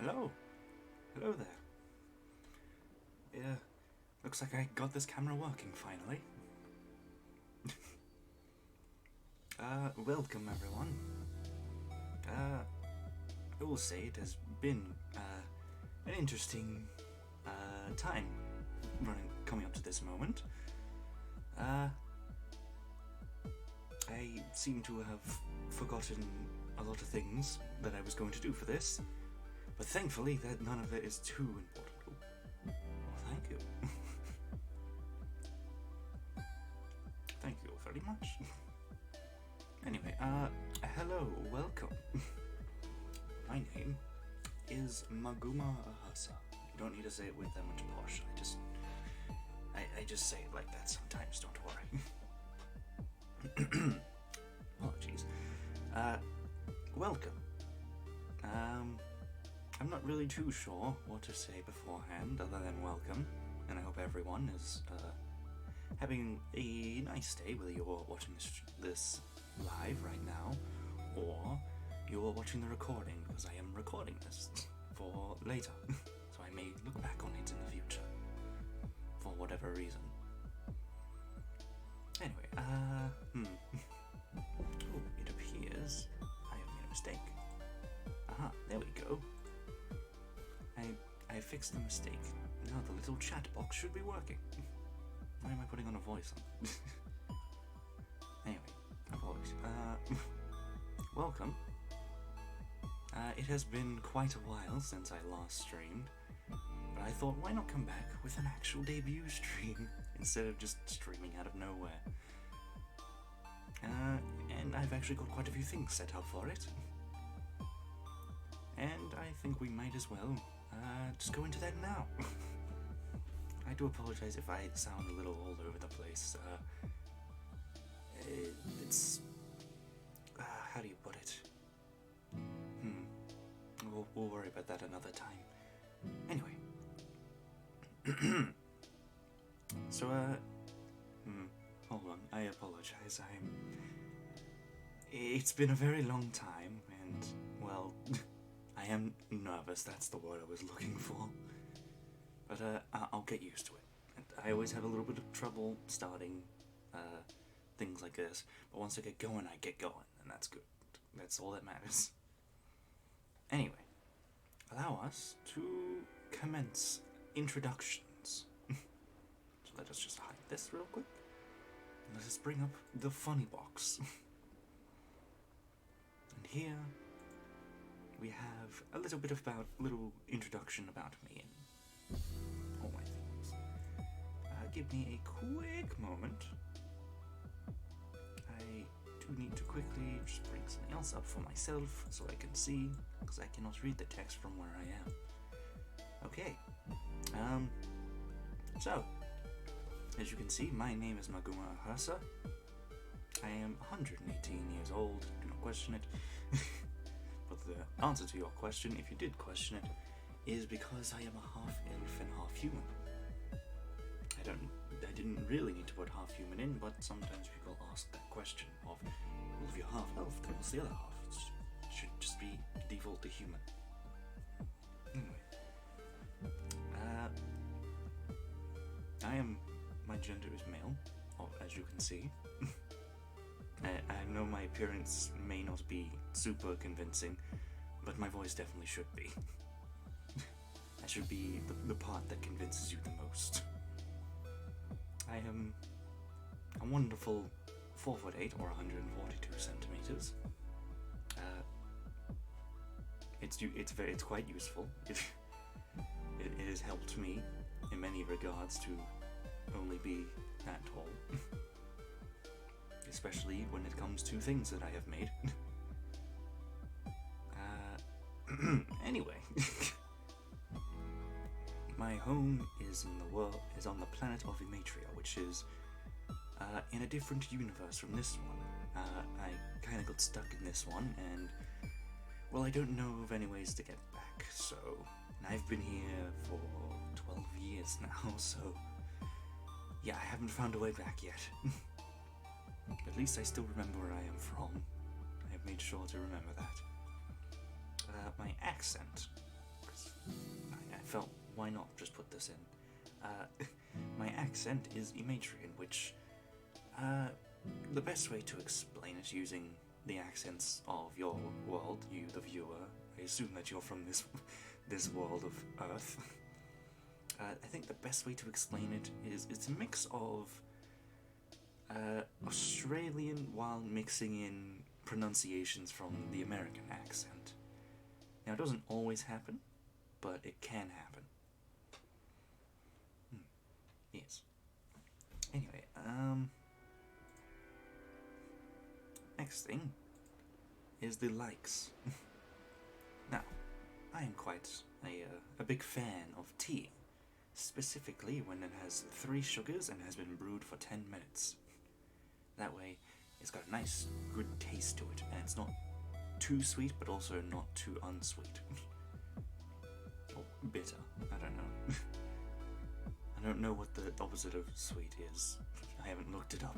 Hello. Hello there. Yeah, looks like I got this camera working finally. Welcome everyone. I will say it has been an interesting time coming up to this moment. I seem to have forgotten a lot of things that I was going to do for this, but thankfully that none of it is too important. Well, thank you. Thank you very much. Anyway, hello, welcome. My name is Maguma Urhursa. You don't need to say it with that much posh. I just say it like that sometimes, don't worry. Apologies. Welcome. I'm not really too sure what to say beforehand other than welcome, and I hope everyone is having a nice day, whether you're watching this live right now or you're watching the recording, because I am recording this for later, so I may look back on it in the future for whatever reason. Anyway, oh, it appears I have made a mistake. Aha, there we go. I fixed the mistake. Now the little chat box should be working. Why am I putting on a voice on? Anyway, apologies. Welcome. It has been quite a while since I last streamed, but I thought, why not come back with an actual debut stream instead of just streaming out of nowhere. And I've actually got quite a few things set up for it. And I think we might as well just go into that now. I do apologize if I sound a little all over the place. It's... how do you put it? We'll worry about that another time. Anyway. So, hold on, I apologize. It's been a very long time, and, well, I am nervous, that's the word I was looking for. But, I'll get used to it. I always have a little bit of trouble starting, things like this, but once I get going, and that's good. That's all that matters. Anyway, allow us to commence introductions. So let us just hide this real quick. Let us bring up the funny box. And here we have a little bit about little introduction about me and all my things. Give me a quick moment. I do need to quickly just bring something else up for myself so I can see, because I cannot read the text from where I am. Okay. So, as you can see, my name is Maguma Urhursa. I am 118 years old, do not question it. But the answer to your question, if you did question it, is because I am a half elf and half human. I didn't really need to put half human in, but sometimes people ask that question of, well, if you're half elf, then what's the other half? It should just be default to human. Anyway. My gender is male, as you can see. I know my appearance may not be super convincing, but my voice definitely should be. That should be the part that convinces you the most. I am a wonderful 4'8" or 142 centimeters. It's quite useful. It has helped me in many regards to only be that tall. Especially when it comes to things that I have made. Anyway. My home is on the planet of Imatria, which is in a different universe from this one. I kind of got stuck in this one, and well, I don't know of any ways to get back. So, and I've been here for 12 years now. So, yeah, I haven't found a way back yet. At least I still remember where I am from. I have made sure to remember that. My accent, because I felt, why not just put this in? My accent is Imatrian, which, the best way to explain it using the accents of your world, you the viewer, I assume that you're from this world of Earth. I think the best way to explain it is it's a mix of Australian while mixing in pronunciations from the American accent. Now, it doesn't always happen, but it can happen. Yes. Anyway, next thing is the likes. Now, I am quite a big fan of tea, specifically when it has 3 sugars and has been brewed for 10 minutes. That way, it's got a nice, good taste to it, and it's not too sweet, but also not too unsweet. Or bitter, I don't know. I don't know what the opposite of sweet is. I haven't looked it up.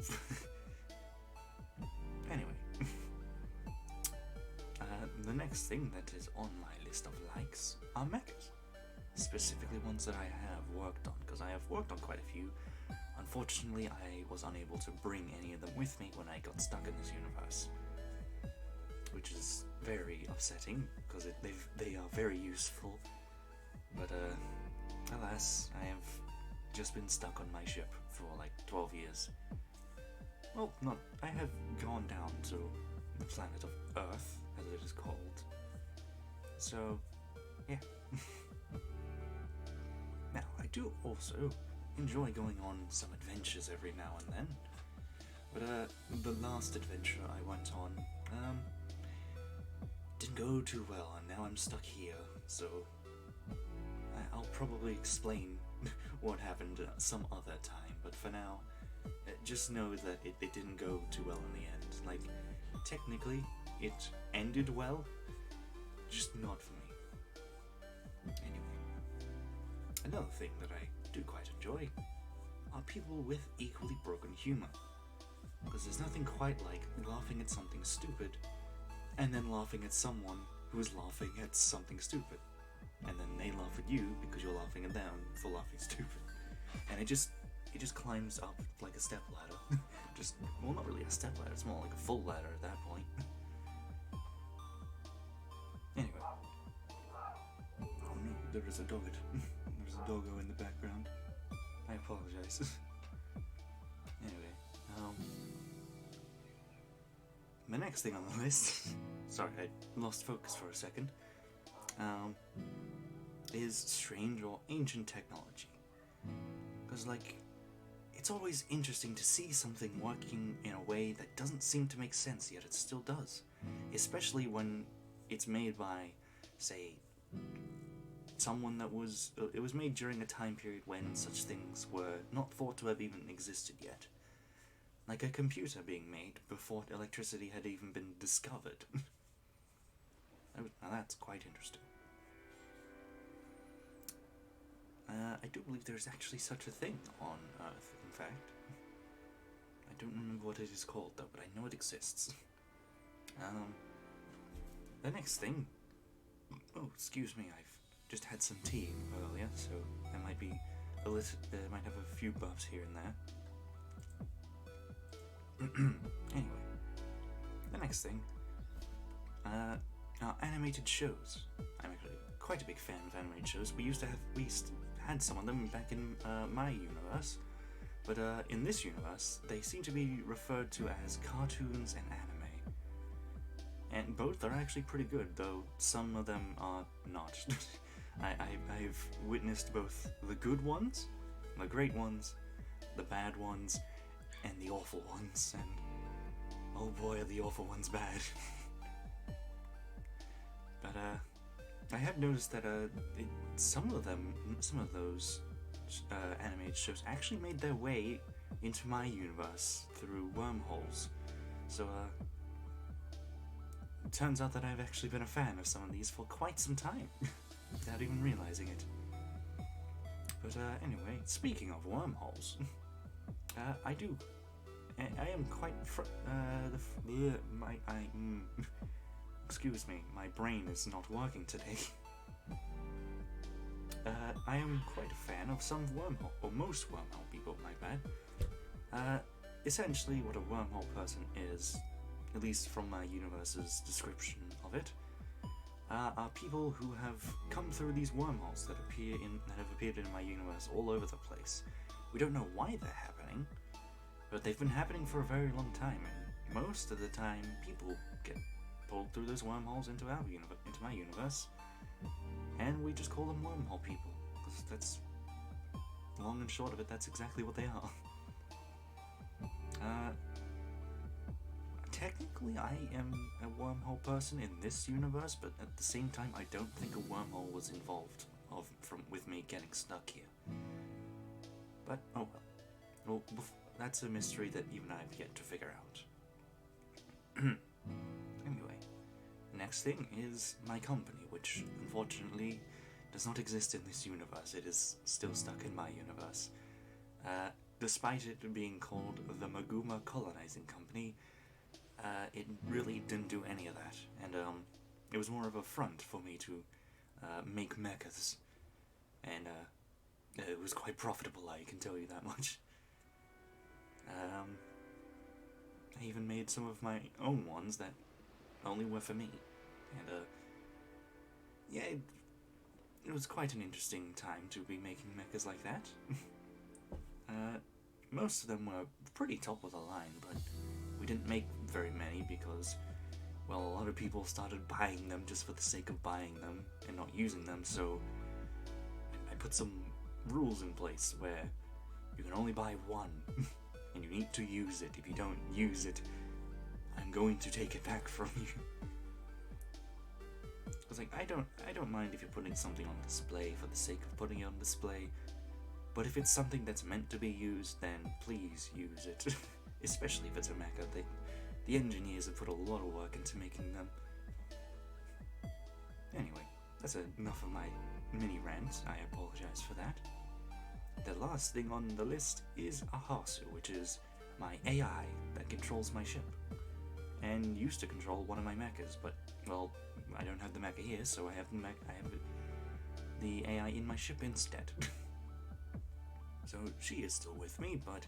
Anyway. The next thing that is on my list of likes are mechas. Specifically ones that I have worked on, because I have worked on quite a few. Unfortunately, I was unable to bring any of them with me when I got stuck in this universe. Which is very upsetting, because they are very useful. But, alas, I have just been stuck on my ship for like 12 years. Well, not. I have gone down to the planet of Earth, as it is called. So, yeah. Now, I do also enjoy going on some adventures every now and then. But, the last adventure I went on, didn't go too well, and now I'm stuck here, so I'll probably explain what happened some other time, but for now, just know that it didn't go too well in the end. Like, technically, it ended well, just not for me. Anyway, another thing that I do quite enjoy are people with equally broken humor. Because there's nothing quite like laughing at something stupid, and then laughing at someone who is laughing at something stupid. And then they laugh at you because you're laughing at them for laughing stupid. And it just climbs up like a step ladder. Well, not really a step ladder, it's more like a full ladder at that point. Anyway. Oh no, there is a dog. There's a doggo in the background. I apologize. Anyway, the next thing on the list, sorry, I lost focus for a second, is strange or ancient technology. Because, like, it's always interesting to see something working in a way that doesn't seem to make sense, yet it still does. Especially when it's made by, say, someone that was... It was made during a time period when such things were not thought to have even existed yet. Like a computer being made before electricity had even been discovered. Now that's quite interesting. I do believe there's actually such a thing on Earth, in fact. I don't remember what it is called, though, but I know it exists. The next thing... Oh, excuse me, I've just had some tea earlier, so there might be a little... might have a few burps here and there. Anyway, the next thing are animated shows. I'm actually quite a big fan of animated shows. We had some of them back in my universe, but in this universe they seem to be referred to as cartoons and anime. And both are actually pretty good, though some of them are not. I've witnessed both the good ones, the great ones, the bad ones, and the awful ones, and oh boy, are the awful ones bad. But I have noticed that some of those animated shows actually made their way into my universe through wormholes. So it turns out that I've actually been a fan of some of these for quite some time, without even realizing it. But anyway, speaking of wormholes, I am quite excuse me, my brain is not working today. I am quite a fan of some wormhole, or most wormhole people, my bad. Essentially, what a wormhole person is, at least from my universe's description of it, are people who have come through these wormholes that have appeared in my universe all over the place. We don't know why they're happening, but they've been happening for a very long time, and most of the time, people get pulled through those wormholes into my universe, and we just call them wormhole people, because that's long and short of it. That's exactly what they are. Technically, I am a wormhole person in this universe, but at the same time, I don't think a wormhole was involved with me getting stuck here. But oh well. Well, that's a mystery that even I've yet to figure out. Anyway, next thing is my company, which unfortunately does not exist in this universe. It is still stuck in my universe. Despite it being called the Maguma Colonizing Company, it really didn't do any of that, and it was more of a front for me to make mechas, and it was quite profitable, I can tell you that much. I even made some of my own ones that only were for me, and yeah, it was quite an interesting time to be making mechas like that. Most of them were pretty top of the line, but we didn't make very many because, well, a lot of people started buying them just for the sake of buying them and not using them, so I put some rules in place where you can only buy one, and you need to use it. If you don't use it, I'm going to take it back from you. Because, like, I don't mind if you're putting something on display for the sake of putting it on display, but if it's something that's meant to be used, then please use it. Especially if it's a mecha. The engineers have put a lot of work into making them. Anyway, that's enough of my mini rant. I apologize for that. The last thing on the list is Urhursa, which is my AI that controls my ship, and used to control one of my mechas, but, well, I don't have the mecha here, so I have the AI in my ship instead. So she is still with me, but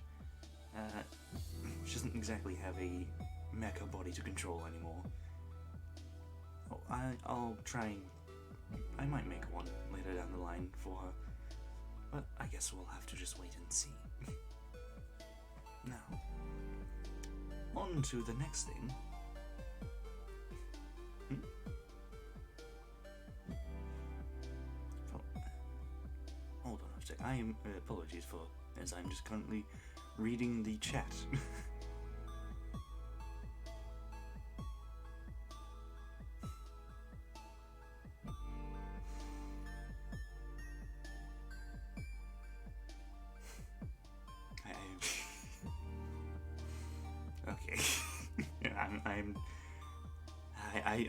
she doesn't exactly have a mecha body to control anymore. Oh, I'll try and I might make one later down the line for her, but I guess we'll have to just wait and see. Now, on to the next thing. Hold on a sec. I am apologies for as I'm just currently reading the chat. Okay.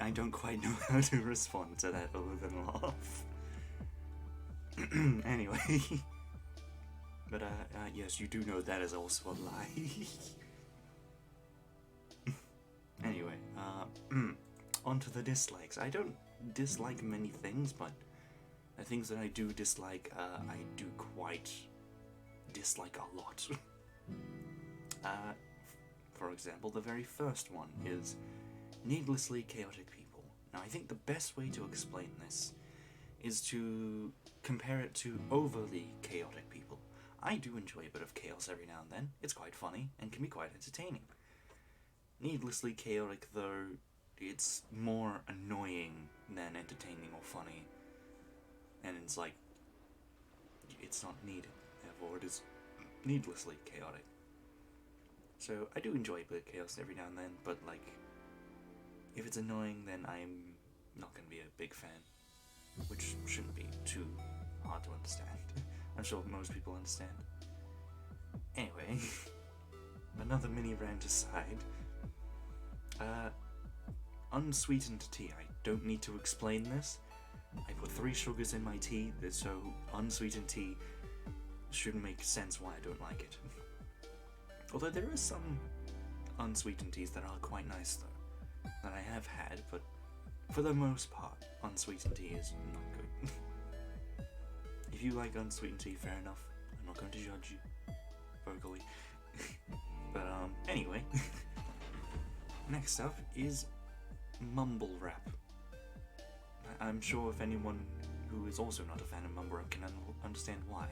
I don't quite know how to respond to that other than laugh. Anyway. But, yes, you do know that is also a lie. Anyway, on to the dislikes. I don't dislike many things, but the things that I do dislike, I do quite dislike a lot. For example, the very first one is needlessly chaotic people. Now, I think the best way to explain this is to compare it to overly chaotic people. I do enjoy a bit of chaos every now and then. It's quite funny and can be quite entertaining. Needlessly chaotic, though, it's more annoying than entertaining or funny. And it's like, it's not needed, therefore it is needlessly chaotic. So I do enjoy a bit of chaos every now and then, but like, if it's annoying, then I'm not going to be a big fan. Which shouldn't be too hard to understand. I'm sure most people understand. Anyway, another mini rant aside. Unsweetened tea. I don't need to explain this. I put 3 sugars in my tea, so unsweetened tea shouldn't make sense why I don't like it. Although there is some unsweetened teas that are quite nice though, that I have had, but for the most part, unsweetened tea is not good. If you like unsweetened tea, fair enough. I'm not going to judge you vocally. But anyway, next up is mumble rap. I'm sure if anyone who is also not a fan of mumble rap can understand why.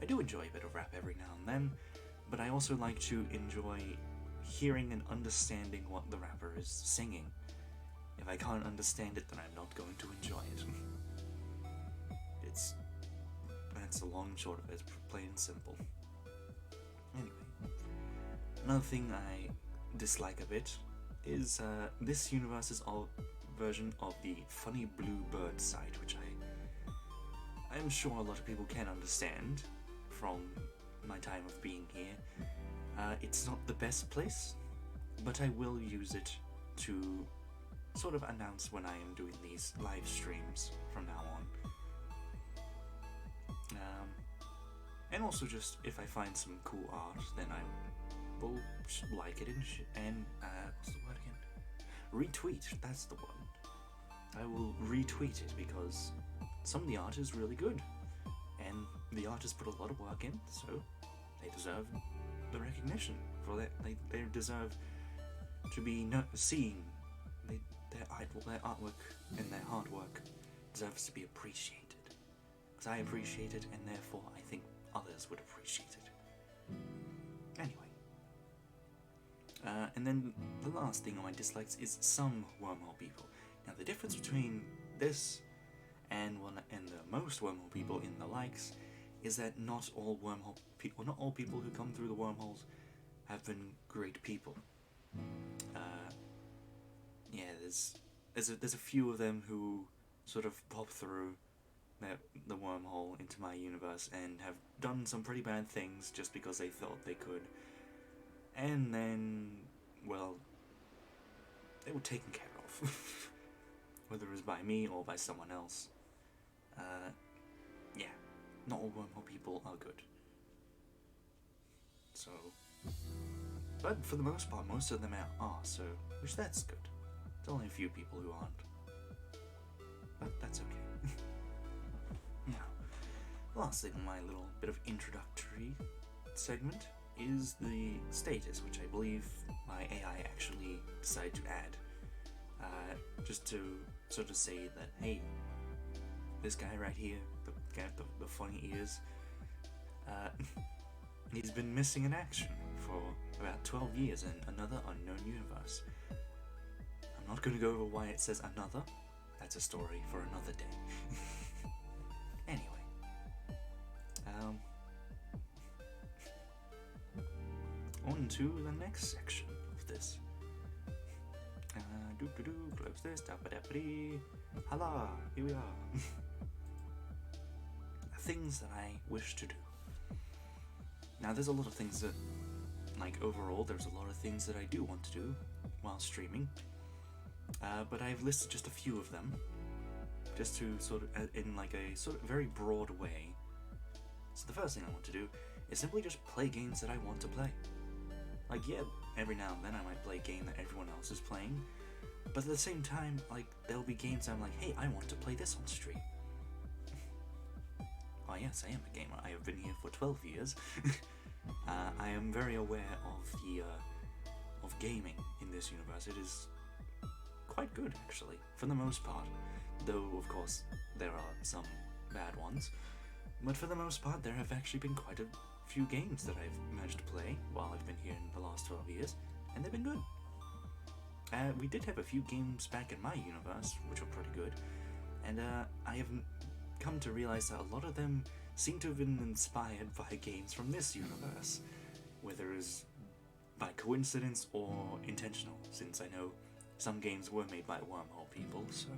I do enjoy a bit of rap every now and then, but I also like to enjoy hearing and understanding what the rapper is singing. If I can't understand it, then I'm not going to enjoy it. That's the long and short of it. It's plain and simple. Anyway, another thing I dislike a bit is this universe's version of the Funny Blue Bird site, which I'm sure a lot of people can understand from my time of being here. It's not the best place, but I will use it to sort of announce when I am doing these live streams from now on. And also just if I find some cool art, then I will like it and what's the word again? Retweet, that's the one. I will retweet it because some of the art is really good, and the artists put a lot of work in, so they deserve the recognition for that. They deserve to be seen. Their artwork and their hard work deserves to be appreciated. Because I appreciate it, and therefore I think others would appreciate it. Anyway. And then the last thing on my dislikes is some wormhole people. Now the difference between this and the most wormhole people in the likes is that not all people who come through the wormholes have been great people. There's a few of them who sort of pop through the wormhole into my universe and have done some pretty bad things just because they thought they could. And then, well, they were taken care of. Whether it was by me or by someone else. Not all wormhole people are good. So, but for the most part, most of them are, so, which that's good. There's only a few people who aren't. But that's okay. Now, the last thing on my little bit of introductory segment is the status, which I believe my AI actually decided to add. Just to sort of say that, hey, this guy right here, the guy with the funny ears, he's been missing in action for about 12 years in another unknown universe. I'm not going to go over why it says another. That's a story for another day. Anyway. On to the next section of this. Close this, Hala, here we are. Things that I wish to do. Now there's a lot of things that, like overall, there's a lot of things that I do want to do while streaming. But I've listed just a few of them, just to sort of, in like a sort of very broad way. So the first thing I want to do is simply just play games that I want to play. Like, yeah, every now and then I might play a game that everyone else is playing, but at the same time, like, there'll be games I'm like, hey, I want to play this on stream. Oh yes, I am a gamer. I have been here for 12 years. I am very aware of gaming in this universe. It is quite good, actually, for the most part. Though, of course, there are some bad ones. But for the most part, there have actually been quite a few games that I've managed to play while I've been here in the last 12 years, and they've been good. We did have a few games back in my universe, which were pretty good, and I have come to realize that a lot of them seem to have been inspired by games from this universe, whether it's by coincidence or intentional, since I know some games were made by wormhole people, so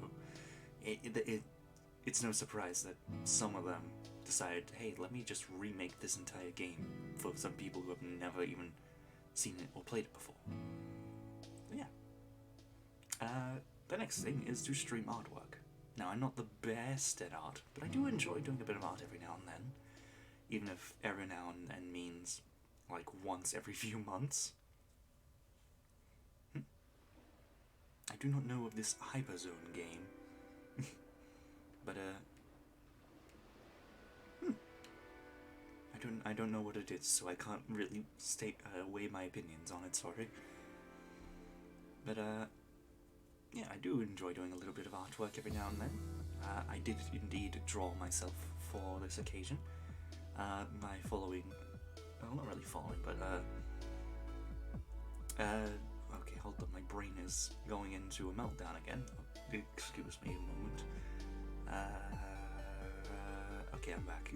it's no surprise that some of them decided, hey, let me just remake this entire game for some people who have never even seen it or played it before. Yeah. The next thing is to stream artwork. Now, I'm not the best at art, but I do enjoy doing a bit of art every now and then, even if every now and then means like once every few months. I do not know of this Hyperzone game, but I don't know what it is, so I can't really weigh my opinions on it. Sorry. But yeah, I do enjoy doing a little bit of artwork every now and then. I did indeed draw myself for this occasion. My following, well, not really following, but okay, hold on, my brain is going into a meltdown again. Excuse me a moment. Okay, I'm back.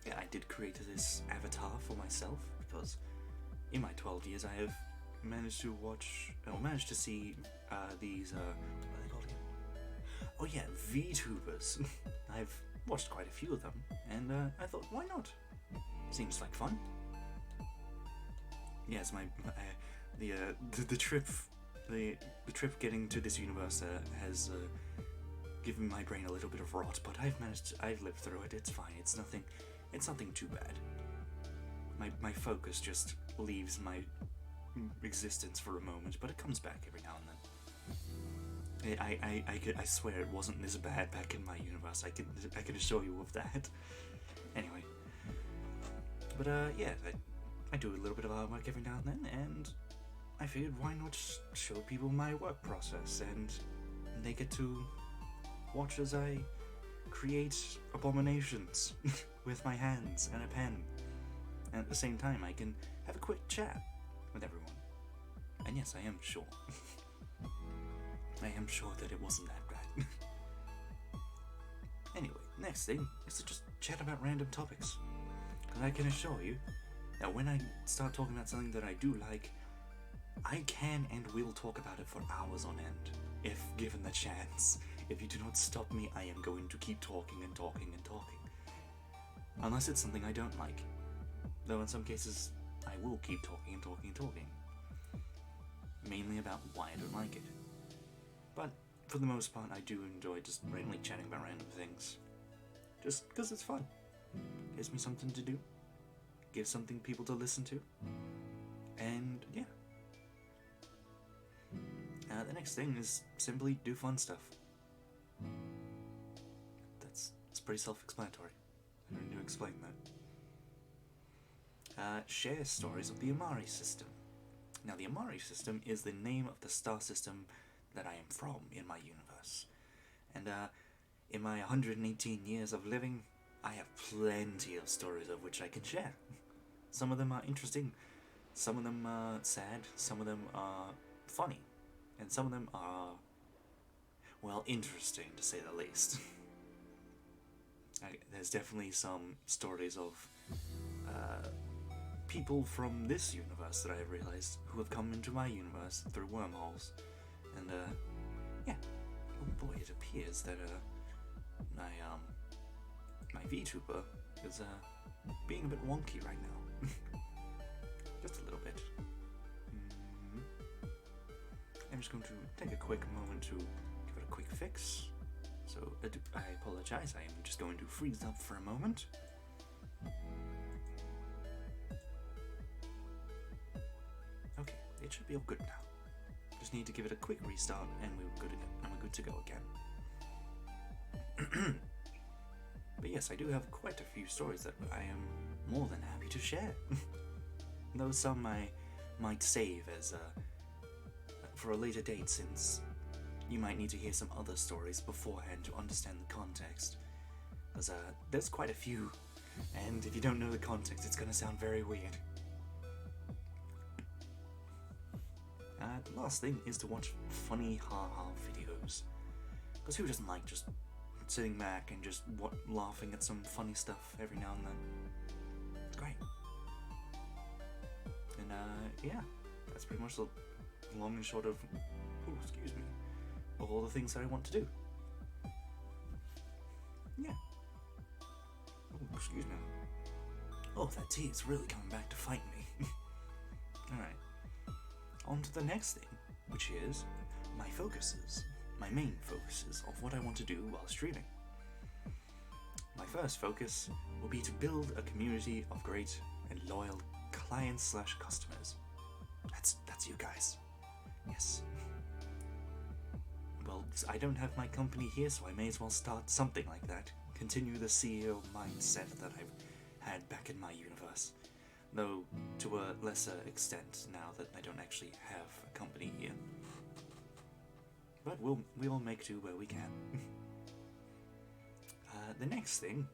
Yeah, I did create this avatar for myself because in my 12 years I have managed to see these, what are they called again? Oh yeah, VTubers. I've watched quite a few of them, and I thought, why not? Seems like fun. Yes, the trip getting to this universe has given my brain a little bit of rot, but I've lived through it. It's fine. It's nothing too bad. My focus just leaves my existence for a moment, but it comes back every now and then. I swear it wasn't this bad back in my universe. I can assure you of that. Anyway, but yeah, I do a little bit of artwork every now and then, and I figured why not show people my work process, and they get to watch as I create abominations with my hands and a pen, and at the same time I can have a quick chat with everyone. And yes, I am sure. I am sure that it wasn't that bad. Anyway, next thing is to just chat about random topics. Because I can assure you that when I start talking about something that I do like, I can and will talk about it for hours on end, if given the chance. If you do not stop me, I am going to keep talking and talking and talking. Unless it's something I don't like. Though in some cases, I will keep talking and talking and talking. Mainly about why I don't like it. But for the most part, I do enjoy just randomly chatting about random things. Just because it's fun. Gives me something to do. Gives something people to listen to. And yeah. The next thing is simply do fun stuff. It's pretty self-explanatory. I don't need to explain that. Share stories of the Amari system. Now, the Amari system is the name of the star system that I am from in my universe. And in my 118 years of living, I have plenty of stories of which I can share. Some of them are interesting, some of them are sad, some of them are funny, and some of them are, well, interesting to say the least. There's definitely some stories of people from this universe that I have realized who have come into my universe through wormholes. And yeah, oh boy, it appears that my VTuber is being a bit wonky right now. Just a little bit. I'm just going to take a quick moment to give it a quick fix. So I apologize, I am just going to freeze up for a moment. Okay, it should be all good now. Just need to give it a quick restart and we're good to go again. But yes, I do have quite a few stories that I am more than happy to share. Though some I might save as for a later date, since you might need to hear some other stories beforehand to understand the context. Because there's quite a few, and if you don't know the context, it's gonna sound very weird. The last thing is to watch funny ha-ha videos. Because who doesn't like just sitting back and just laughing at some funny stuff every now and then? It's great. And yeah, that's pretty much the long and short of, of all the things that I want to do. Yeah. Oh, excuse me. Oh, that tea is really coming back to fight me. Alright. On to the next thing, which is my focuses. My main focuses of what I want to do while streaming. My first focus will be to build a community of great and loyal clients/customers. That's you guys. Yes. Well, I don't have my company here, so I may as well start something like that. continue the CEO mindset that I've had back in my universe, though to a lesser extent now that I don't actually have a company here. But we'll make do where we can. The next thing,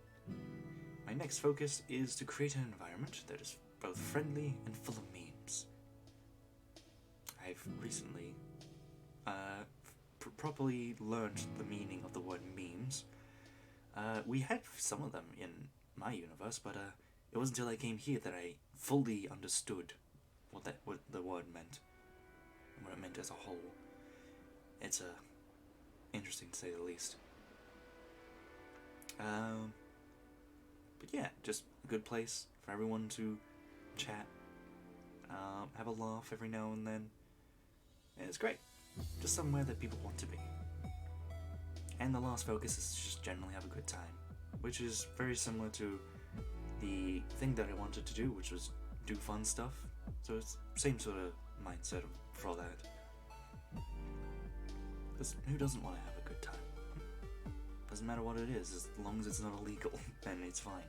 my next focus is to create an environment that is both friendly and full of memes. I've recently properly learned the meaning of the word memes. We had some of them in my universe, but it wasn't until I came here that I fully understood what the word meant, and what it meant as a whole. It's interesting to say the least. But yeah, just a good place for everyone to chat, have a laugh every now and then. And it's great. Just somewhere that people want to be. And the last focus is to just generally have a good time, which is very similar to the thing that I wanted to do, which was do fun stuff. So it's the same sort of mindset for that. Because who doesn't want to have a good time? Doesn't matter what it is, as long as it's not illegal, then it's fine.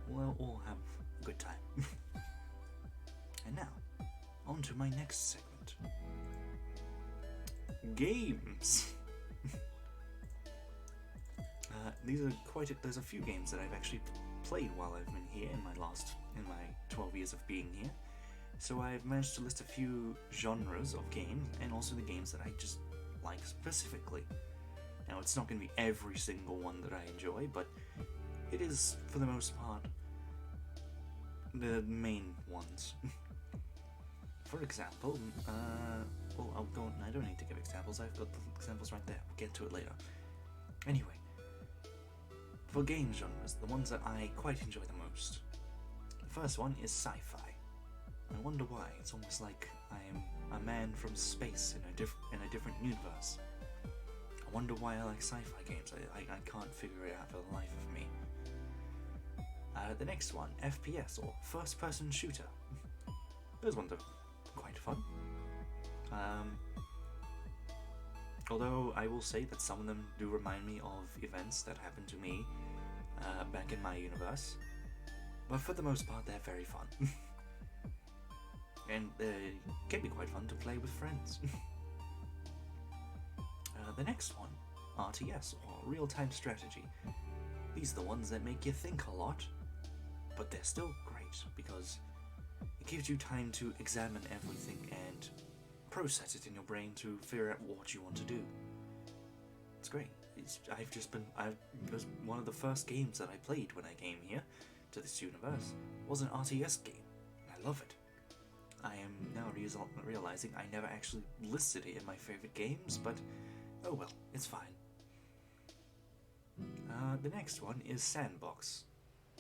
We'll all have a good time. And now, on to my next segment. Games! There's a few games that I've actually played while I've been here in my 12 years of being here. So I've managed to list a few genres of games, and also the games that I just like specifically. Now, it's not going to be every single one that I enjoy, but it is, for the most part, the main ones. For example, I don't need to give examples, I've got the examples right there, we'll get to it later. Anyway, for game genres, the ones that I quite enjoy the most. The first one is sci-fi. I wonder why. It's almost like I am a man from space in a different universe. I wonder why I like sci-fi games. I can't figure it out for the life of me. The next one, FPS, or first-person shooter. Those ones are quite fun. Although I will say that some of them do remind me of events that happened to me back in my universe. But for the most part, they're very fun. And they can be quite fun to play with friends. The next one, RTS, or real-time strategy. These are the ones that make you think a lot, but they're still great because it gives you time to examine everything and process it in your brain to figure out what you want to do. It's great. It was one of the first games that I played when I came here to this universe was an RTS game. I love it. I am now realizing I never actually listed it in my favorite games, but oh well, it's fine. The next one is Sandbox,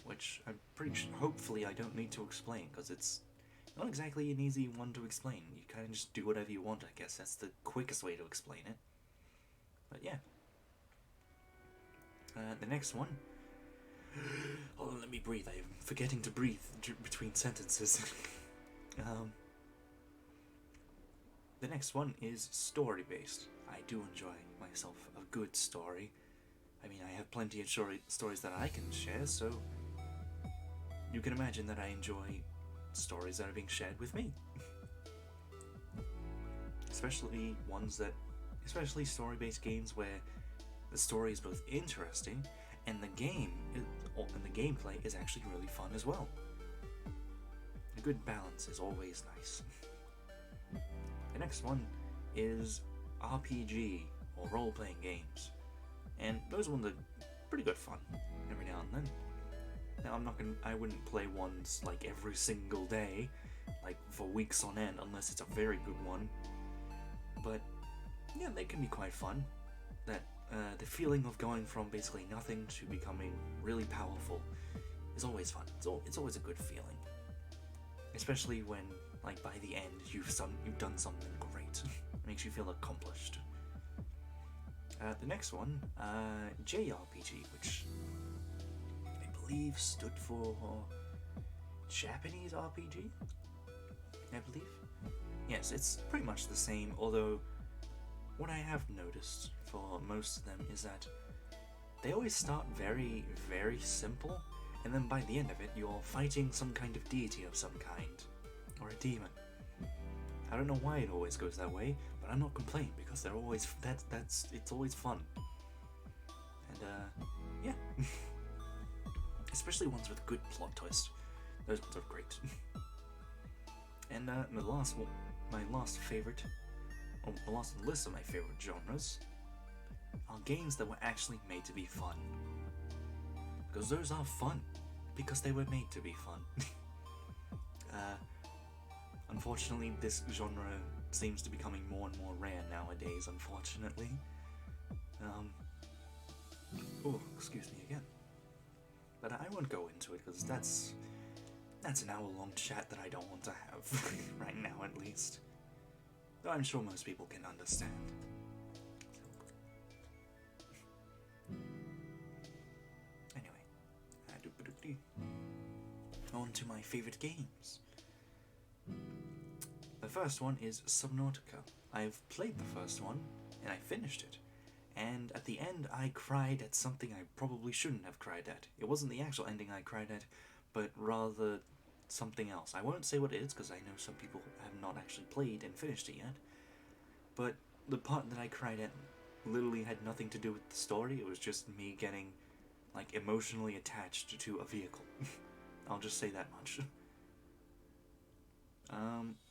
which I'm pretty sure, hopefully I don't need to explain, because it's not exactly an easy one to explain. You kind of just do whatever you want, I guess. That's the quickest way to explain it. But yeah. The next one... Hold on, let me breathe. I'm forgetting to breathe between sentences. The next one is story-based. I do enjoy myself a good story. I mean, I have plenty of stories that I can share, so you can imagine that I enjoy stories that are being shared with me. Especially story-based games where the story is both interesting and the gameplay is actually really fun as well. A good balance is always nice. The next one is RPG, or role-playing games. And those ones are pretty good fun, every now and then. Now, I wouldn't play ones like every single day, like for weeks on end, unless it's a very good one. But, yeah, they can be quite fun. The feeling of going from basically nothing to becoming really powerful is always fun. It's always a good feeling. Especially when, like, by the end, you've done something great. It makes you feel accomplished. The next one, JRPG, which I believe stood for Japanese RPG, I believe. Yes, it's pretty much the same, although what I have noticed for most of them is that they always start very, very simple, and then by the end of it, you're fighting some kind of deity of some kind, or a demon. I don't know why it always goes that way, but I'm not complaining because they're always it's always fun. And yeah, especially ones with good plot twist. Those ones are great. And my last favorite, or the last list of my favorite genres, are games that were actually made to be fun. Because those are fun, because they were made to be fun. Unfortunately, this genre seems to be becoming more and more rare nowadays, unfortunately. Oh, excuse me again. But I won't go into it, because that's an hour-long chat that I don't want to have, right now at least. Though I'm sure most people can understand. Anyway, on to my favorite games. The first one is Subnautica. I've played the first one, and I finished it. And at the end, I cried at something I probably shouldn't have cried at. It wasn't the actual ending I cried at, but rather something else. I won't say what it is, because I know some people have not actually played and finished it yet. But the part that I cried at literally had nothing to do with the story. It was just me getting, like, emotionally attached to a vehicle. I'll just say that much.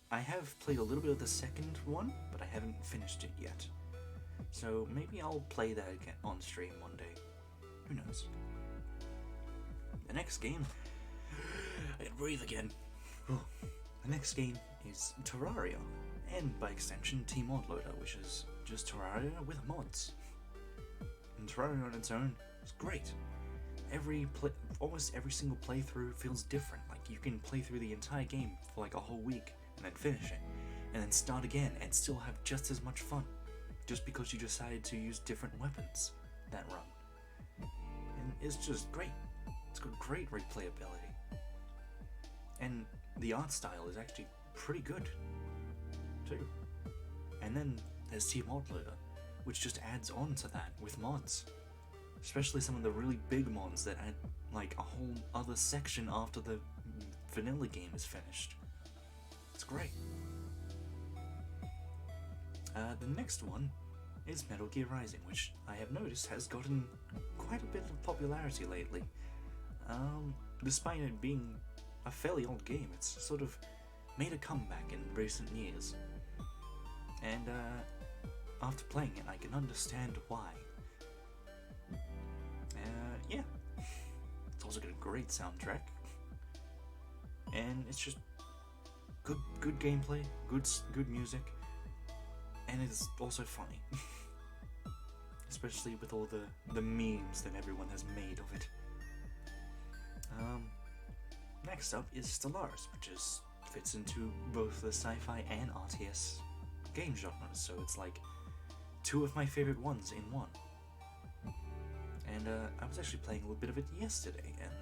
I have played a little bit of the second one, but I haven't finished it yet. So maybe I'll play that again on stream one day. Who knows? The next game... I can breathe again. The next game is Terraria, and by extension T-Mod Loader, which is just Terraria with mods. And Terraria on its own is great. Almost every single playthrough feels different. Like, you can play through the entire game for like a whole week and then finish it, and then start again and still have just as much fun, just because you decided to use different weapons that run. And it's just great. It's got great replayability. And the art style is actually pretty good, too. And then there's T-Mod Loader, which just adds on to that with mods. Especially some of the really big mods that add, like, a whole other section after the vanilla game is finished. It's great. The next one is Metal Gear Rising, which I have noticed has gotten quite a bit of popularity lately. Despite it being a fairly old game, it's sort of made a comeback in recent years. And after playing it, I can understand why. Yeah. It's also got a great soundtrack. And it's just good gameplay, good music, and it's also funny. Especially with all the memes that everyone has made of it. Next up is Stellaris, which fits into both the sci-fi and RTS game genres, so it's like two of my favorite ones in one. And I was actually playing a little bit of it yesterday, and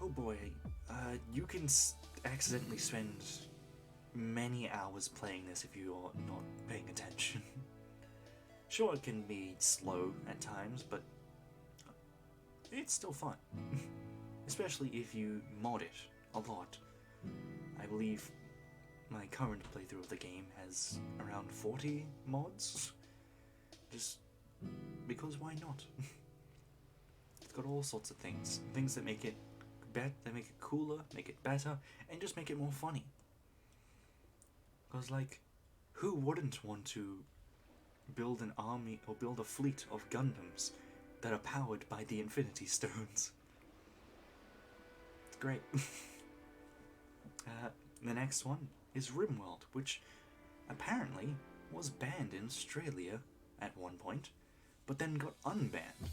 oh boy, you can accidentally spend many hours playing this if you're not paying attention. Sure, it can be slow at times, but it's still fun. Especially if you mod it a lot. I believe my current playthrough of the game has around 40 mods. Just because why not? It's got all sorts of things that make it that make it cooler, make it better, and just make it more funny. Because, like, who wouldn't want to build an army or build a fleet of Gundams that are powered by the Infinity Stones? It's great. The next one is RimWorld, which apparently was banned in Australia at one point, but then got unbanned.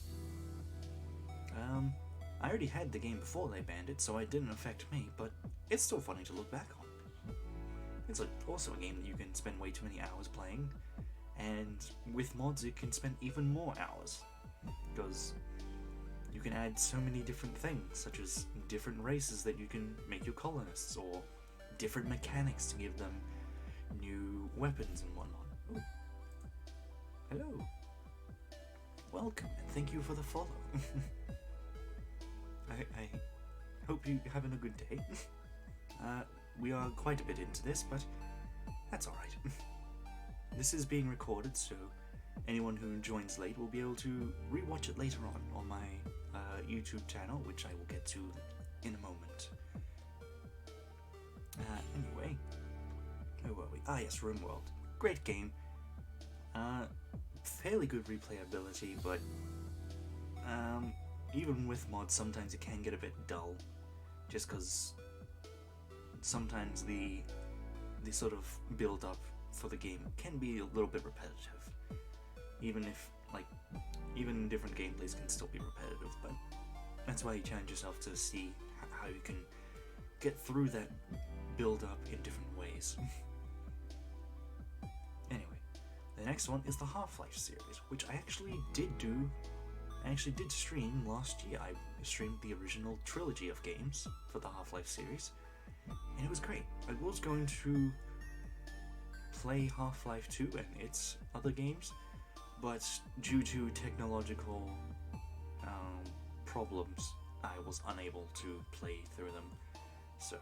I already had the game before they banned it, so it didn't affect me, but it's still funny to look back on. It's also a game that you can spend way too many hours playing, and with mods you can spend even more hours, because you can add so many different things, such as different races that you can make your colonists, or different mechanics to give them new weapons and whatnot. Ooh. Hello. welcome, and thank you for the follow. I hope you're having a good day. We are quite a bit into this, but that's alright. This is being recorded, so anyone who joins late will be able to rewatch it later on my YouTube channel, which I will get to in a moment. Anyway, where were we? Ah yes, RimWorld. Great game. Fairly good replayability, but even with mods, sometimes it can get a bit dull, just because sometimes the sort of build up for the game can be a little bit repetitive. Even different gameplays can still be repetitive, but that's why you challenge yourself to see how you can get through that build up in different ways. Anyway, the next one is the Half-Life series, which I actually did stream last year. I streamed the original trilogy of games for the Half-Life series, and it was great. I was going to play Half-Life 2 and its other games, but due to technological problems, I was unable to play through them. So,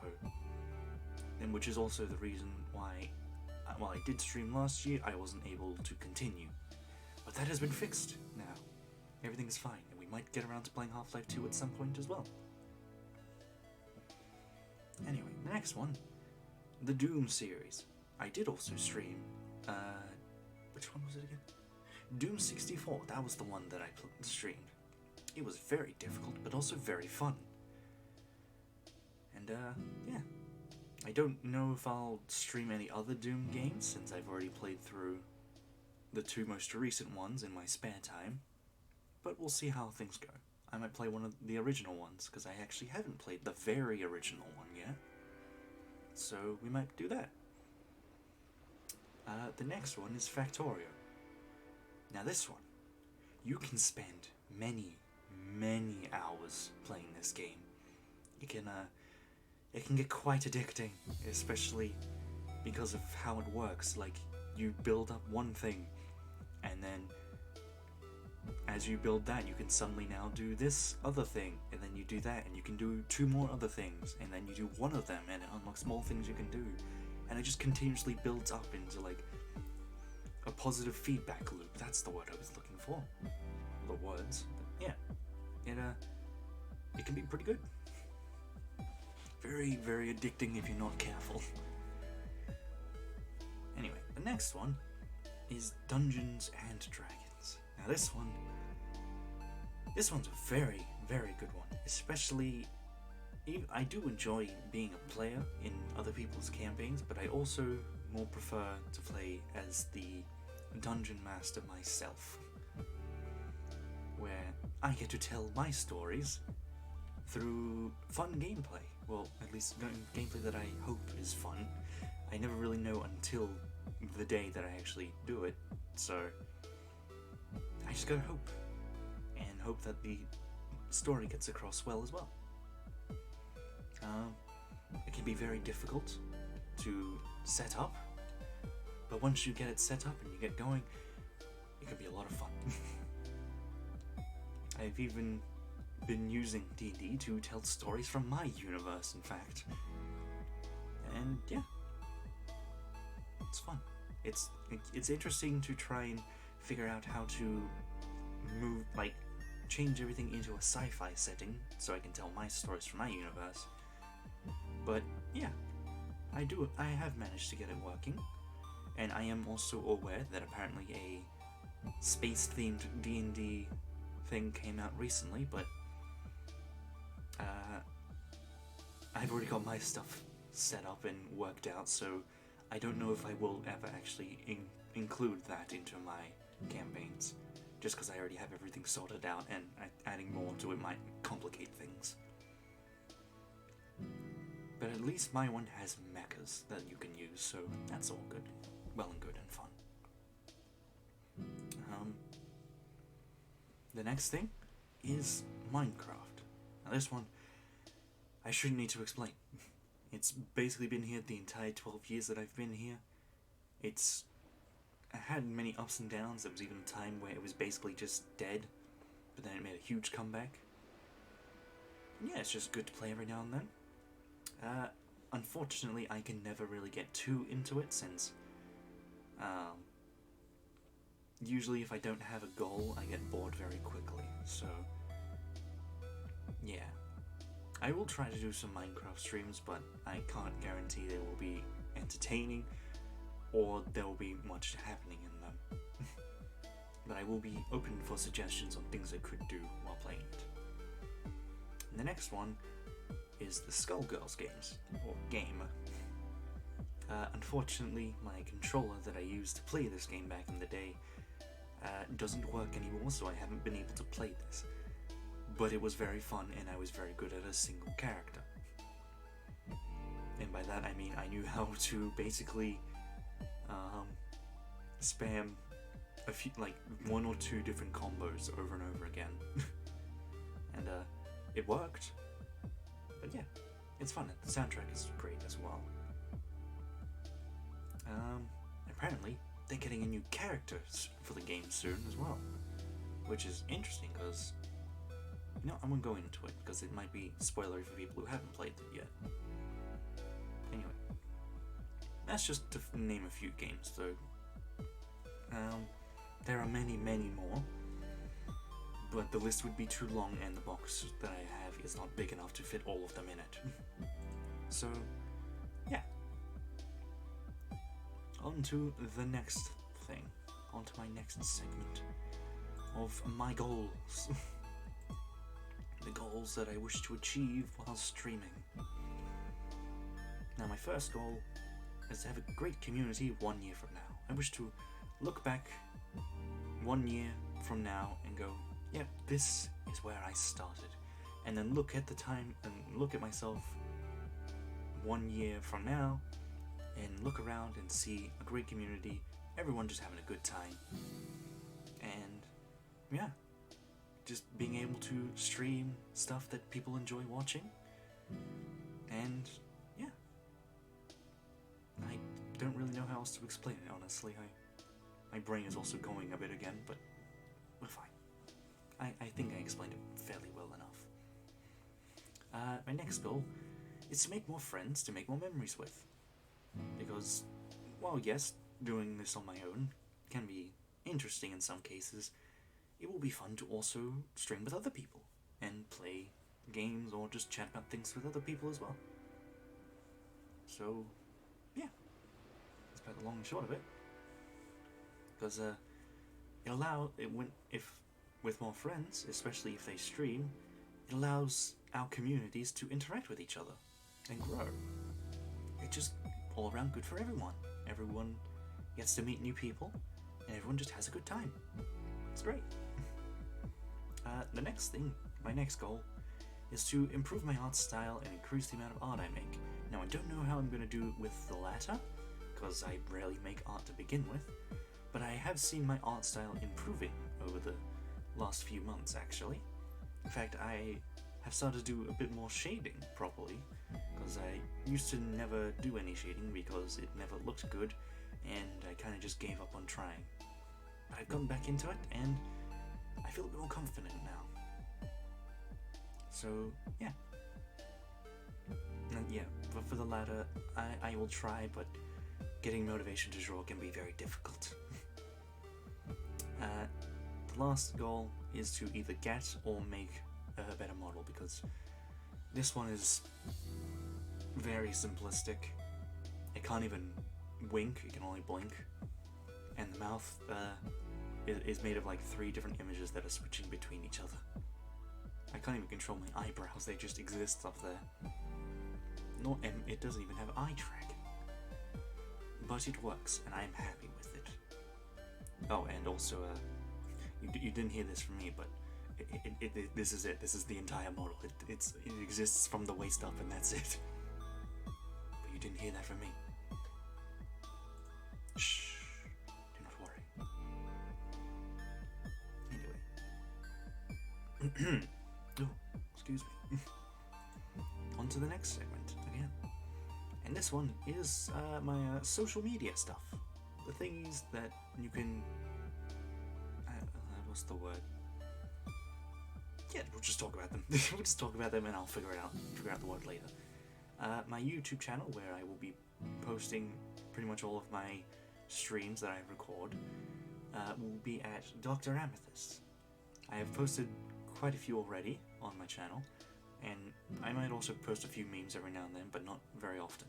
and which is also the reason why, while I did stream last year, I wasn't able to continue. But that has been fixed now. Everything's fine, and we might get around to playing Half-Life 2 at some point as well. Anyway, the next one, the Doom series. I did also stream, which one was it again? Doom 64, that was the one that I streamed. It was very difficult, but also very fun. And, yeah. I don't know if I'll stream any other Doom games, since I've already played through the two most recent ones in my spare time. But we'll see how things go. I might play one of the original ones, because I actually haven't played the very original one yet. So we might do that. The next one is Factorio. Now this one, you can spend many hours playing this game. It can get quite addicting, especially because of how it works. Like, you build up one thing, and then as you build that, you can suddenly now do this other thing, and then you do that, and you can do two more other things, and then you do one of them, and it unlocks more things you can do, and it just continuously builds up into like a positive feedback loop. That's the word I was looking for. The words. But yeah. It can be pretty good. Very, very addicting if you're not careful. Anyway, the next one is Dungeons and Dragons. Now this one's a very, very good one. Especially, I do enjoy being a player in other people's campaigns, but I also more prefer to play as the Dungeon Master myself, where I get to tell my stories through fun gameplay. Well, at least gameplay that I hope is fun. I never really know until the day that I actually do it, so I just gotta hope, and hope that the story gets across well as well. It can be very difficult to set up, but once you get it set up and you get going, it can be a lot of fun. I've even been using D&D to tell stories from my universe, in fact. And yeah, it's fun. It's interesting to try and figure out how to change everything into a sci-fi setting so I can tell my stories from my universe. But yeah, I have managed to get it working, and I am also aware that apparently a space-themed D&D thing came out recently, but I've already got my stuff set up and worked out, so I don't know if I will ever actually include that into my campaigns, just because I already have everything sorted out, and adding more to it might complicate things. But at least my one has mechas that you can use, so that's all good. Well and good and fun. The next thing is Minecraft. Now this one, I shouldn't need to explain. It's basically been here the entire 12 years that I've been here. It's had many ups and downs. There was even a time where it was basically just dead, but then it made a huge comeback. Yeah, it's just good to play every now and then. Unfortunately, I can never really get too into it since usually if I don't have a goal, I get bored very quickly. So, yeah. I will try to do some Minecraft streams, but I can't guarantee they will be entertaining or there will be much happening in them. But I will be open for suggestions on things I could do while playing it. And the next one is the Skullgirls games, or game. Unfortunately, my controller that I used to play this game back in the day doesn't work anymore, so I haven't been able to play this. But it was very fun, and I was very good at a single character. And by that I mean I knew how to basically spam a few, like 1 or 2 different combos over and over again. And it worked. But yeah, it's fun. The soundtrack is great as well. Apparently, they're getting a new character for the game soon as well, which is interesting because, you know, I won't go into it because it might be spoilery for people who haven't played it yet. Anyway, that's just to name a few games, though. There are many, many more, but the list would be too long and the box that I have is not big enough to fit all of them in it. So, yeah. On to the next thing. On to my next segment of my goals. The goals that I wish to achieve while streaming. Now, my first goal is to have a great community 1 year from now. I wish to look back 1 year from now and go, yep, this is where I started. And then look at the time and look at myself 1 year from now and look around and see a great community, everyone just having a good time. And yeah, just being able to stream stuff that people enjoy watching. And yeah, I don't really know how else to explain it, honestly. My brain is also going a bit again, but we're fine. I think I explained it fairly well enough. My next goal is to make more friends, to make more memories with. Because, while yes, doing this on my own can be interesting in some cases, it will be fun to also stream with other people and play games or just chat about things with other people as well. So, yeah, that's about the long and short of it. Because if with more friends, especially if they stream, it allows our communities to interact with each other and grow. It's just all around good for everyone. Everyone gets to meet new people, and everyone just has a good time. It's great. The next thing, my next goal, is to improve my art style and increase the amount of art I make. Now, I don't know how I'm going to do with the latter, because I rarely make art to begin with, but I have seen my art style improving over the last few months, actually. In fact, I have started to do a bit more shading properly, because I used to never do any shading because it never looked good, and I kind of just gave up on trying. But I've gotten back into it, and I feel a bit more confident now. So, yeah. And yeah, but for the latter, I will try, but getting motivation to draw can be very difficult. The last goal is to either get or make a better model, because this one is very simplistic. It can't even wink, it can only blink. And the mouth is made of like 3 different images that are switching between each other. I can't even control my eyebrows, they just exist up there. And it doesn't even have eye track. But it works, and I'm happy with it. Oh, and also, you didn't hear this from me, but this is it. This is the entire model. It exists from the waist up, and that's it. But you didn't hear that from me. Shh. Do not worry. Anyway. Oh, excuse me. On to the next segment again. And this one is my social media stuff. the thingies that you can... what's the word? Yeah, we'll just talk about them. We'll just talk about them and I'll figure out the word later. My YouTube channel, where I will be posting pretty much all of my streams that I record, will be at Dr. Amethyst. I have posted quite a few already on my channel, and I might also post a few memes every now and then, but not very often.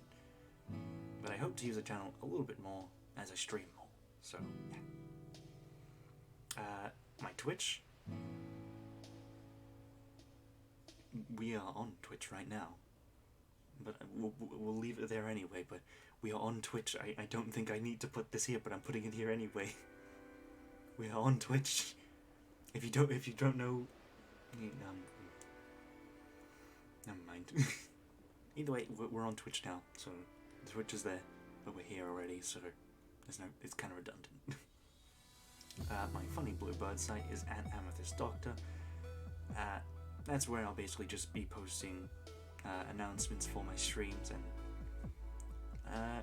But I hope to use the channel a little bit more as I stream more, so yeah. My Twitch, we are on Twitch right now, but we'll leave it there anyway, but we are on Twitch. I don't think I need to put this here, but I'm putting it here anyway. We are on Twitch. If you don't know, never mind. Either way, we're on Twitch now, so Twitch is there, but we're here already, so it's kind of redundant. My Funny Bluebird site is at Amethyst Doctor. That's where I'll basically just be posting announcements for my streams, and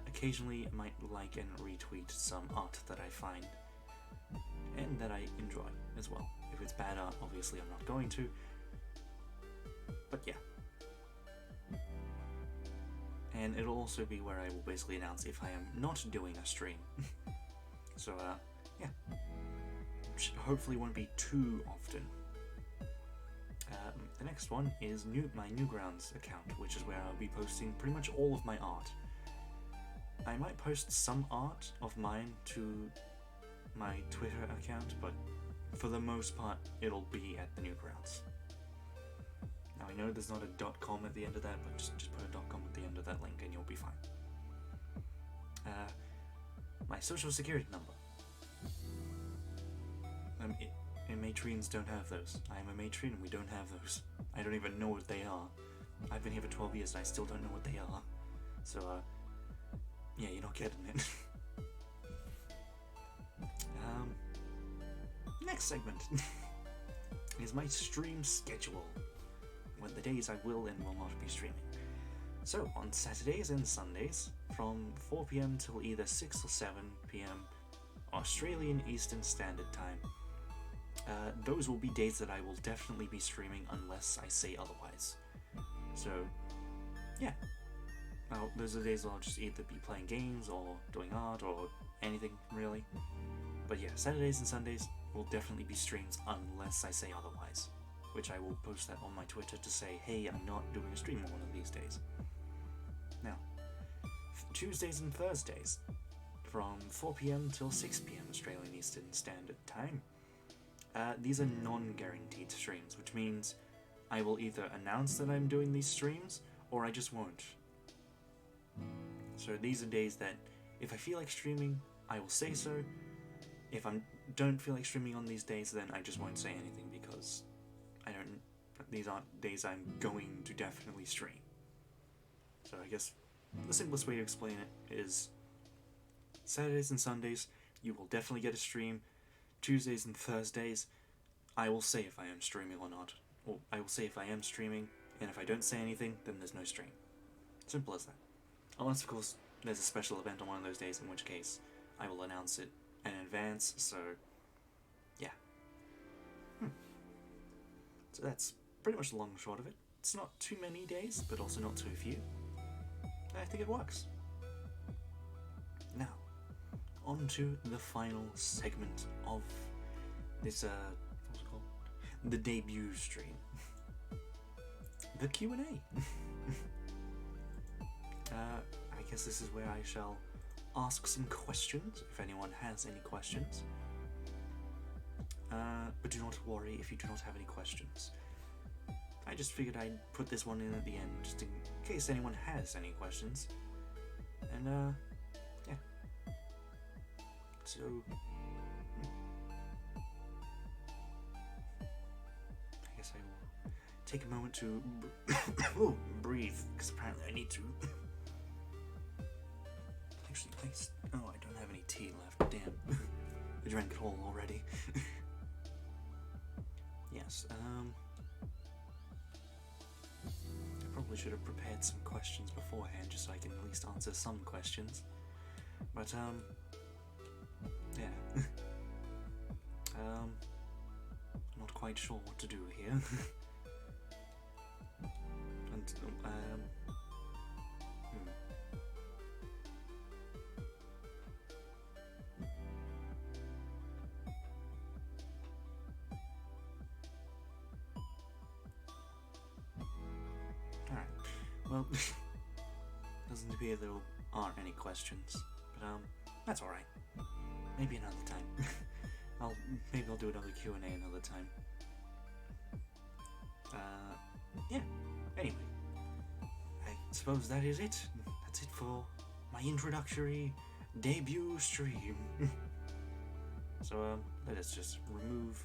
occasionally I might like and retweet some art that I find and that I enjoy as well. If it's bad art, obviously I'm not going to, but yeah. And it'll also be where I will basically announce if I am not doing a stream. So yeah, hopefully won't be too often. The next one is my Newgrounds account, which is where I'll be posting pretty much all of my art. I might post some art of mine to my Twitter account, but for the most part, it'll be at the Newgrounds. Now I know there's not a .com at the end of that, but just put a .com at the end of that link and you'll be fine. My social security number. Matrians don't have those. I am a Matrian and we don't have those. I don't even know what they are. I've been here for 12 years and I still don't know what they are. So, yeah, you're not getting it. Next segment is my stream schedule. What the days I will and will not be streaming. So, on Saturdays and Sundays, from 4 PM till either 6 or 7 PM Australian Eastern Standard Time, those will be days that I will definitely be streaming unless I say otherwise. So, yeah. Those are the days I'll just either be playing games or doing art or anything, really. But yeah, Saturdays and Sundays will definitely be streams unless I say otherwise, which I will post that on my Twitter to say, hey, I'm not doing a stream on one of these days. Now, Tuesdays and Thursdays, from 4 PM till 6 PM Australian Eastern Standard Time. These are non-guaranteed streams, which means I will either announce that I'm doing these streams, or I just won't. So these are days that, if I feel like streaming, I will say so. If I don't feel like streaming on these days, then I just won't say anything, because these aren't days I'm going to definitely stream. So I guess the simplest way to explain it is Saturdays and Sundays, you will definitely get a stream. Tuesdays and Thursdays, I will say if I am streaming or not. Or I will say if I am streaming, and if I don't say anything, then there's no stream. Simple as that. Unless, of course, there's a special event on one of those days, in which case I will announce it in advance, so yeah. So that's pretty much the long and short of it. It's not too many days, but also not too few. I think it works. Now, on to the final segment of this, what's it called? The debut stream. The Q&A. I guess this is where I shall ask some questions, if anyone has any questions. But do not worry if you do not have any questions. I just figured I'd put this one in at the end, just in case anyone has any questions. And, yeah. So, I guess I will take a moment to breathe, because apparently I need to. Actually, I don't have any tea left, damn. I drank it all already. Yes, I probably should have prepared some questions beforehand, just so I can at least answer some questions. But, yeah. Not quite sure what to do here. And, Alright, well, doesn't appear there aren't any questions, but that's alright. Maybe another time. Maybe I'll do another Q&A another time. Yeah, anyway, I suppose that is it. That's it for my introductory debut stream. So let us just remove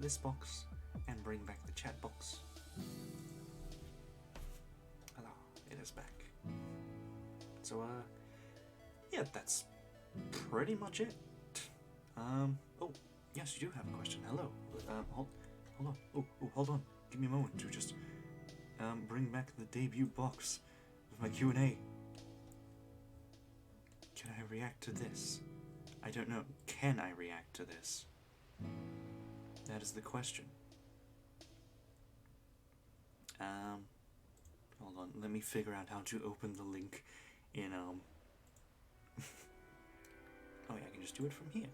this box and bring back the chat box. Hello, it is back. So yeah, that's pretty much it. Oh, yes, you do have a question. Hello. Hold on. Oh, hold on. Give me a moment to just bring back the debut box of my Q&A. Can I react to this? I don't know. Can I react to this? That is the question. Hold on. Let me figure out how to open the link in oh yeah, I can just do it from here.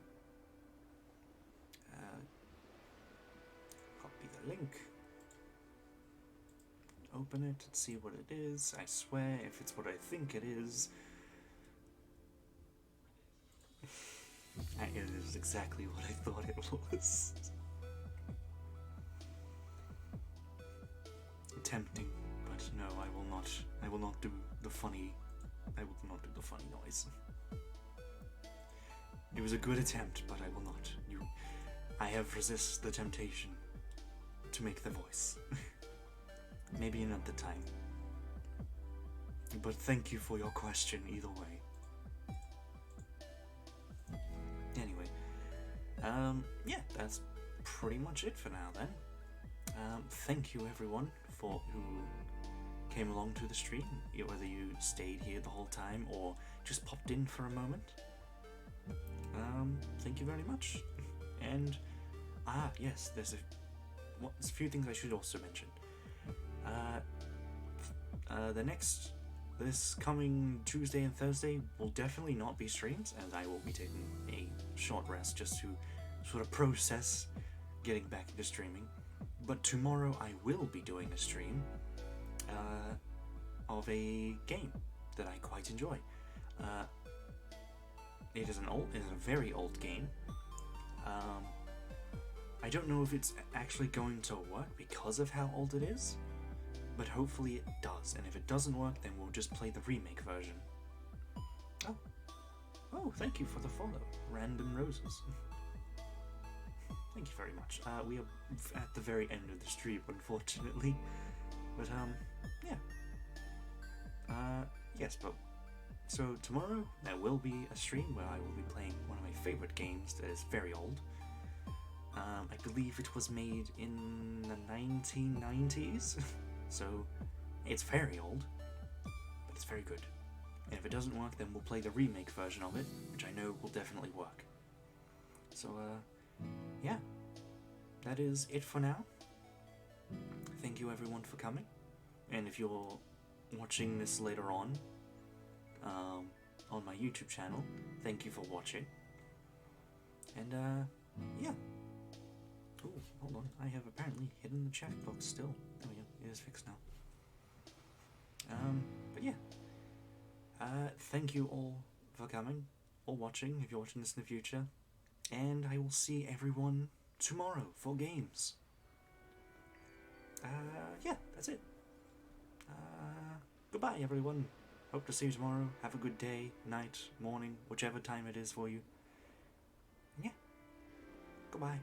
Copy the link. Open it and see what it is. I swear, if it's what I think it is, it is exactly what I thought it was. Tempting, but no, I will not. I will not do the funny. I will not do the funny noise. It was a good attempt, but I will not. I have resisted the temptation to make the voice. Maybe another time. But thank you for your question either way. Anyway, yeah, that's pretty much it for now then. Thank you everyone who came along to the stream, whether you stayed here the whole time or just popped in for a moment. Thank you very much. And yes, there's a few things I should also mention. This coming Tuesday and Thursday will definitely not be streams, as I will be taking a short rest just to sort of process getting back into streaming. But tomorrow I will be doing a stream of a game that I quite enjoy. It is a very old game. I don't know if it's actually going to work because of how old it is, but hopefully it does, and if it doesn't work, then we'll just play the remake version. Oh, thank you for the follow, Random Roses. Thank you very much. We are at the very end of the stream, unfortunately, but yeah. Yes, but so tomorrow there will be a stream where I will be playing one of my favorite games that is very old. I believe it was made in the 1990s, so it's very old, but it's very good. And if it doesn't work, then we'll play the remake version of it, which I know will definitely work. So, yeah, that is it for now. Thank you everyone for coming, and if you're watching this later on my YouTube channel, thank you for watching. And, yeah. Oh, hold on, I have apparently hidden the chat box still. There we go, it is fixed now. But yeah. Thank you all for coming, or watching, if you're watching this in the future. And I will see everyone tomorrow for games. Yeah, that's it. Goodbye, everyone. Hope to see you tomorrow. Have a good day, night, morning, whichever time it is for you. Yeah. Goodbye.